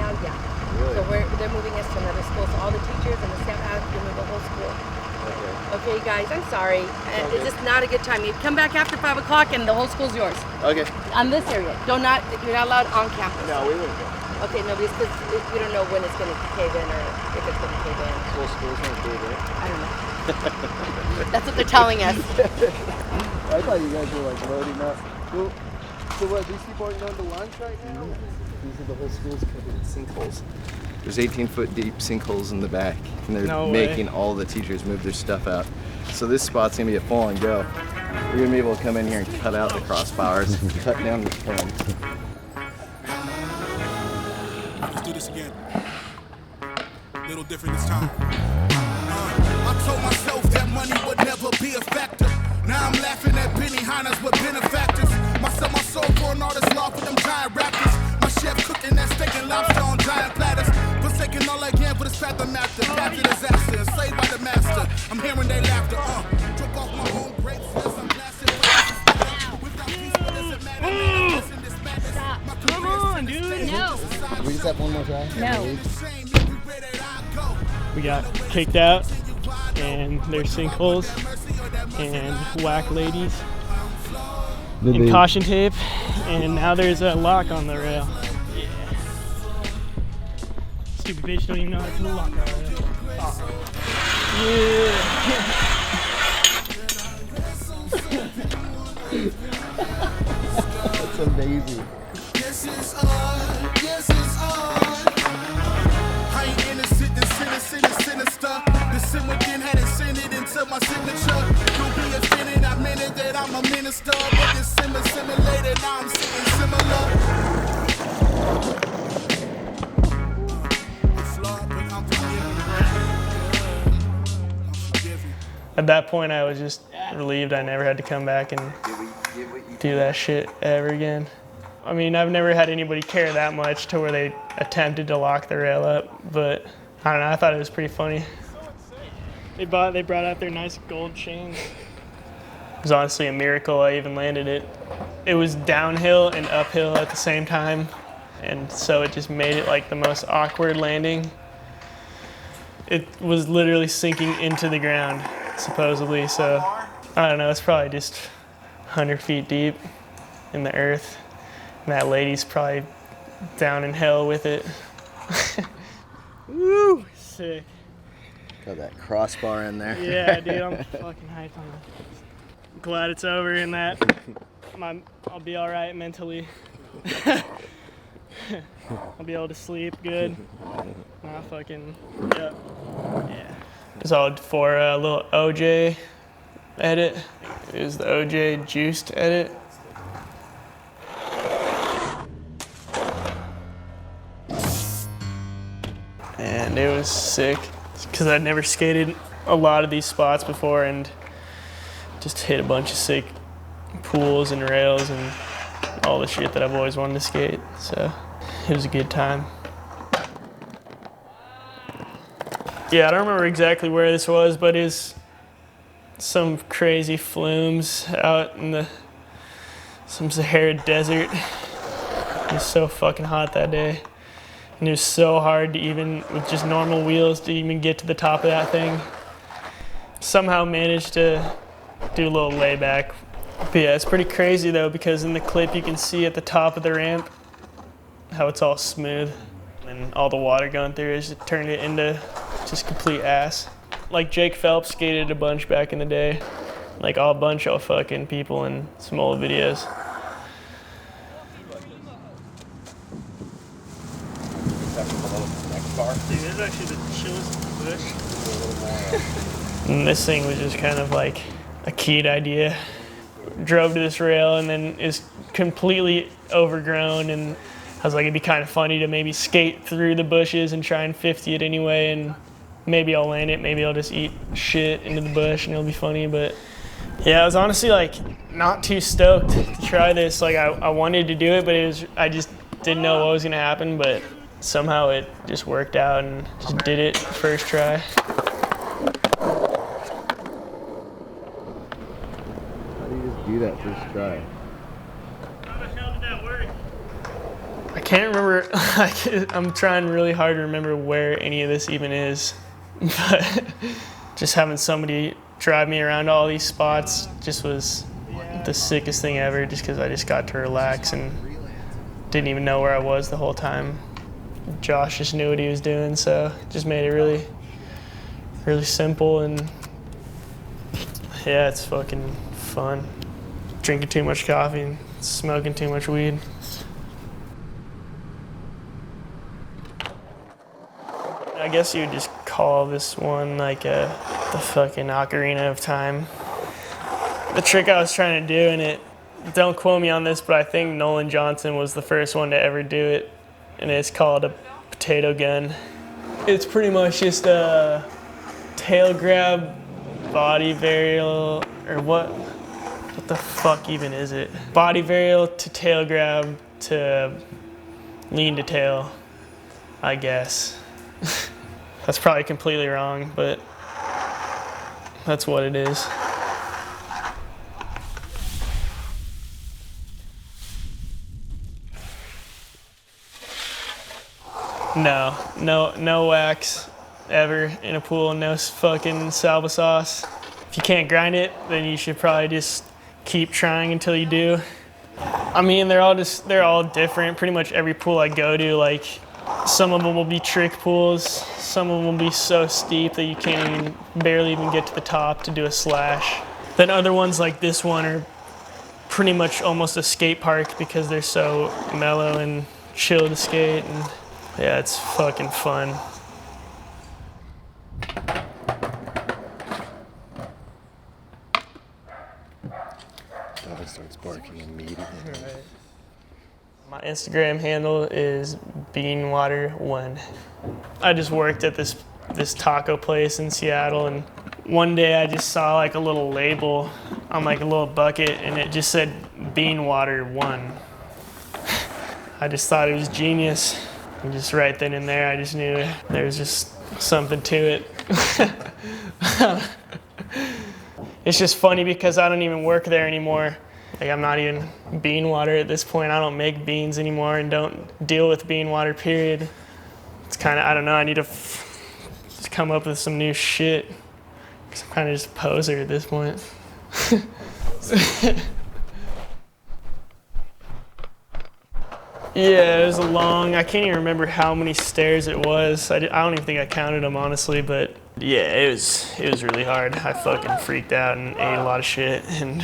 now, yeah. Really? So they're moving us to another school. So all the teachers and the staff have to move the whole school. Okay. Okay, guys, I'm sorry. It's just not a good time. You come back after 5 o'clock and the whole school's yours. Okay. On this area. You're not allowed on campus. No, we wouldn't go. Okay, no, because we don't know when it's going to cave in or if it's going to cave in. Whole school's gonna cave in. I don't know. That's what they're telling us. I thought you guys were like loading up. Well, so what, these people aren't going to lunch right now? These are the whole school's covered in sinkholes. There's 18-foot deep sinkholes in the back, and they're making all the teachers move their stuff out. So this spot's gonna be a full and go. We're gonna be able to come in here and cut out the crossbars, cut down the pins. Let's do this again. A little different this time. I told myself that money would never be a factor. Now I'm laughing at penny Hinas with benefactors. Myself, my soul for an artist law for them giant rappers. My chef cooking that steak and lobster on giant platters. Forsaking all again for the fact of master. Path to disaster, enslaved by the master. I'm hearing their laughter. Drink off my own grapes. Yes, I'm blasting. Stop. Come on, dude. No. We just have one more try? No. We got kicked out, and there's sinkholes, and whack ladies, and caution tape, and now there's a lock on the rail. Yeah. Stupid bitch don't even know how to put a lock on the rail. Yeah. That's amazing. Yes, it's on. Yes, it's on. I ain't innocent, sinister. The sin within hadn't sent it into my signature. Don't be offended, I meant it that I'm a minister. But this simulated, now I'm sitting similar. I'm flawed, but I'm forgiven. At that point, I was just relieved I never had to come back and do that shit ever again. I mean, I've never had anybody care that much to where they attempted to lock the rail up, but I don't know, I thought it was pretty funny. They brought out their nice gold chains. It was honestly a miracle I even landed it. It was downhill and uphill at the same time, and so it just made it like the most awkward landing. It was literally sinking into the ground, supposedly, so I don't know, it's probably just 100 feet deep in the earth. And that lady's probably down in hell with it. Woo! Sick. Got that crossbar in there. Yeah, dude, I'm fucking hyped on it. Glad it's over and that I'll be all right mentally. I'll be able to sleep good. Not fucking, yep. Yeah. It's all for a little OJ edit. It was the OJ juiced edit. And it was sick because I'd never skated a lot of these spots before and just hit a bunch of sick pools and rails and all the shit that I've always wanted to skate. So it was a good time. Yeah, I don't remember exactly where this was, but it's some crazy flumes out in some Sahara desert. It was so fucking hot that day. And it was so hard to even, with just normal wheels, to even get to the top of that thing. Somehow managed to do a little layback. But yeah, it's pretty crazy though, because in the clip you can see at the top of the ramp how it's all smooth. And all the water going through has turned it into just complete ass. Like Jake Phelps skated a bunch back in the day. Like a bunch of fucking people in some old videos. Dude, this is actually the chillest bush. And this thing was just kind of like a kid idea. Drove to this rail and then is completely overgrown, and I was like, it'd be kind of funny to maybe skate through the bushes and try and 50 it anyway, and maybe I'll land it, maybe I'll just eat shit into the bush and it'll be funny. But yeah, I was honestly like not too stoked to try this. Like I wanted to do it, but I just didn't know what was gonna happen, but somehow it just worked out and just did it first try. How do you just do that first try? How the hell did that work? I Can't remember. I'm trying really hard to remember where any of this even is. But just having somebody drive me around all these spots just was the sickest thing ever, just because I just got to relax and didn't even know where I was the whole time. Josh just knew what he was doing, so it just made it really, really simple. And yeah, it's fucking fun. Drinking too much coffee and smoking too much weed. I guess you would just call this one like the fucking Ocarina of Time. The trick I was trying to do in it, don't quote me on this, but I think Nolan Johnson was the first one to ever do it, and it's called a potato gun. It's pretty much just a tail grab, body varial, or what the fuck even is it? Body varial to tail grab to lean to tail, I guess. That's probably completely wrong, but that's what it is. No wax ever in a pool, no fucking salsa sauce. If you can't grind it, then you should probably just keep trying until you do. I mean, they're all different. Pretty much every pool I go to, like, some of them will be trick pools, some of them will be so steep that you can't barely even get to the top to do a slash. Then other ones like this one are pretty much almost a skate park because they're so mellow and chill to skate, and yeah, it's fucking fun. Dog starts barking immediately. Right. My Instagram handle is beanwater1. I just worked at this taco place in Seattle, and one day I just saw like a little label on like a little bucket, and it just said beanwater1. I just thought it was genius. And just right then and there, I just knew there was just something to it. It's just funny because I don't even work there anymore. Like, I'm not even bean water at this point. I don't make beans anymore and don't deal with bean water, period. It's kind of, I don't know, I need to just come up with some new shit. Because I'm kind of just a poser at this point. Yeah, it was I can't even remember how many stairs it was. I don't even think I counted them, honestly, but yeah, it was really hard. I fucking freaked out and ate a lot of shit, and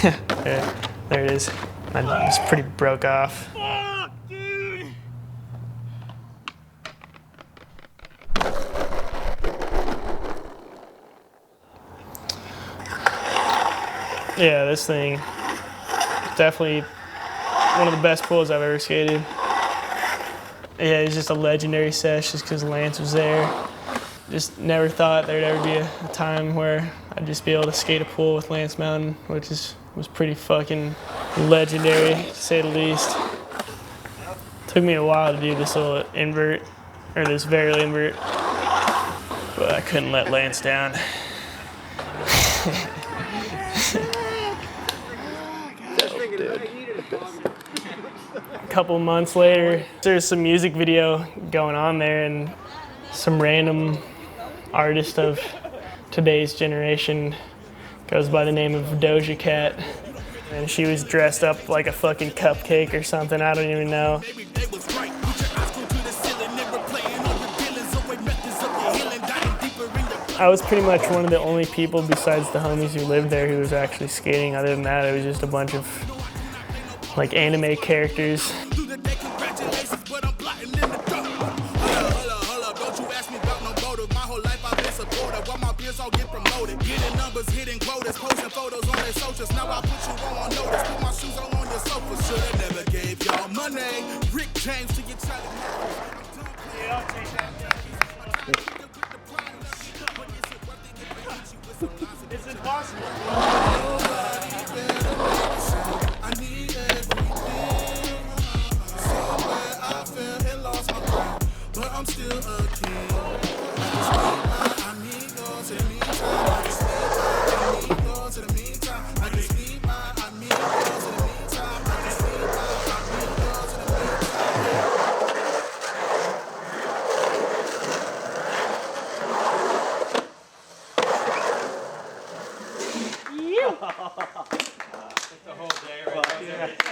yeah, there it is. I just pretty broke off. Fuck, dude. Yeah, this thing is definitely one of the best pools I've ever skated. Yeah, it's just a legendary sesh just because Lance was there. Just never thought there'd ever be a time where I'd just be able to skate a pool with Lance Mountain, which was pretty fucking legendary, to say the least. Took me a while to do this little invert, or this varial invert, but I couldn't let Lance down. A couple months later, there's some music video going on there, and some random artist of today's generation goes by the name of Doja Cat, and she was dressed up like a fucking cupcake or something, I don't even know. I was pretty much one of the only people besides the homies who lived there who was actually skating. Other than that, it was just a bunch of like anime characters. It's impossible. I'm still a king. The whole day right there.